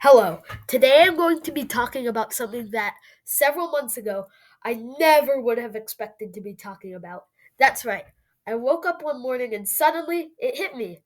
Hello. Today I'm going to be talking about something that several months ago I never would have expected to be talking about. That's right. I woke up one morning and suddenly it hit me.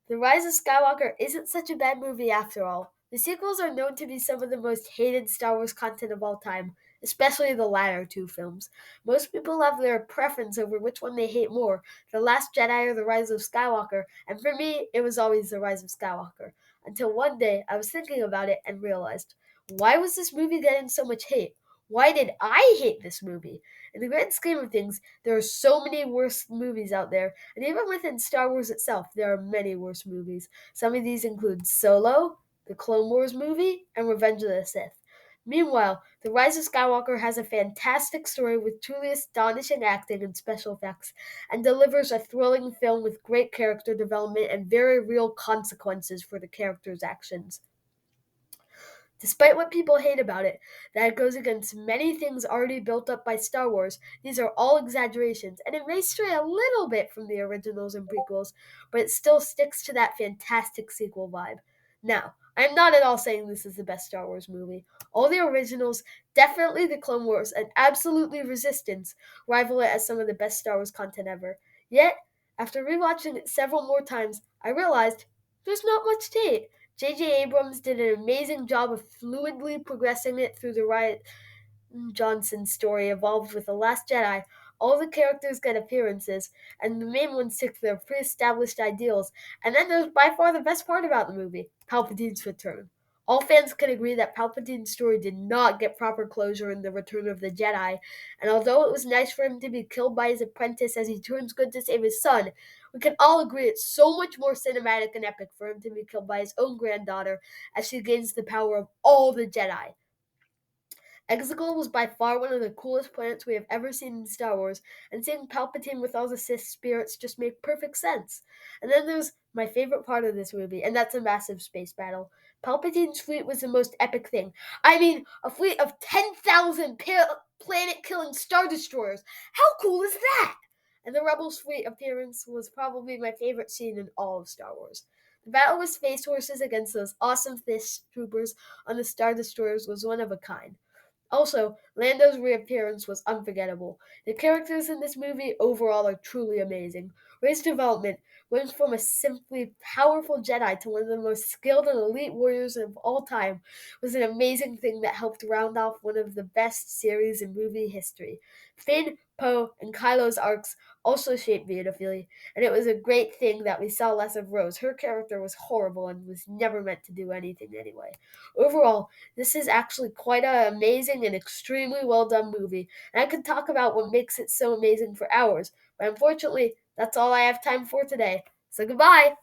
The Rise of Skywalker isn't such a bad movie after all. The sequels are known to be some of the most hated Star Wars content of all time, especially the latter two films. Most people have their preference over which one they hate more, The Last Jedi or The Rise of Skywalker, and for me, it was always The Rise of Skywalker. Until one day, I was thinking about it and realized, why was this movie getting so much hate? Why did I hate this movie? In the grand scheme of things, there are so many worse movies out there, and even within Star Wars itself, there are many worse movies. Some of these include Solo, the Clone Wars movie, and Revenge of the Sith. Meanwhile, The Rise of Skywalker has a fantastic story with truly astonishing acting and special effects, and delivers a thrilling film with great character development and very real consequences for the characters' actions. Despite what people hate about it, that it goes against many things already built up by Star Wars, these are all exaggerations, and it may stray a little bit from the originals and prequels, but it still sticks to that fantastic sequel vibe. Now, I'm not at all saying this is the best Star Wars movie. All the originals, definitely the Clone Wars, and absolutely Resistance rival it as some of the best Star Wars content ever. Yet, after rewatching it several more times, I realized there's not much to hate. J.J. Abrams did an amazing job of fluidly progressing it through the Riot Johnson story evolved with The Last Jedi. All the characters get appearances, and the main ones stick to their pre established ideals. And then there's by far the best part about the movie Palpatine's return. All fans can agree that Palpatine's story did not get proper closure in The Return of the Jedi, and although it was nice for him to be killed by his apprentice as he turns good to save his son, we can all agree it's so much more cinematic and epic for him to be killed by his own granddaughter as she gains the power of all the Jedi. Exegol was by far one of the coolest planets we have ever seen in Star Wars, and seeing Palpatine with all the Sith spirits just made perfect sense. And then there's my favorite part of this movie, and that's a massive space battle. Palpatine's fleet was the most epic thing. I mean, a fleet of 10,000 planet killing Star Destroyers. How cool is that? And the Rebels' fleet appearance was probably my favorite scene in all of Star Wars. The battle with Space Horses against those awesome fish troopers on the Star Destroyers was one of a kind. Also, Lando's reappearance was unforgettable. The characters in this movie overall are truly amazing. Rey's development went from a simply powerful Jedi to one of the most skilled and elite warriors of all time was an amazing thing that helped round off one of the best series in movie history. Finn, Poe, and Kylo's arcs also shaped beautifully, and it was a great thing that we saw less of Rose. Her character was horrible and was never meant to do anything anyway. Overall, this is actually quite an amazing and extremely well done movie, and I could talk about what makes it so amazing for hours, but unfortunately, that's all I have time for today. So goodbye!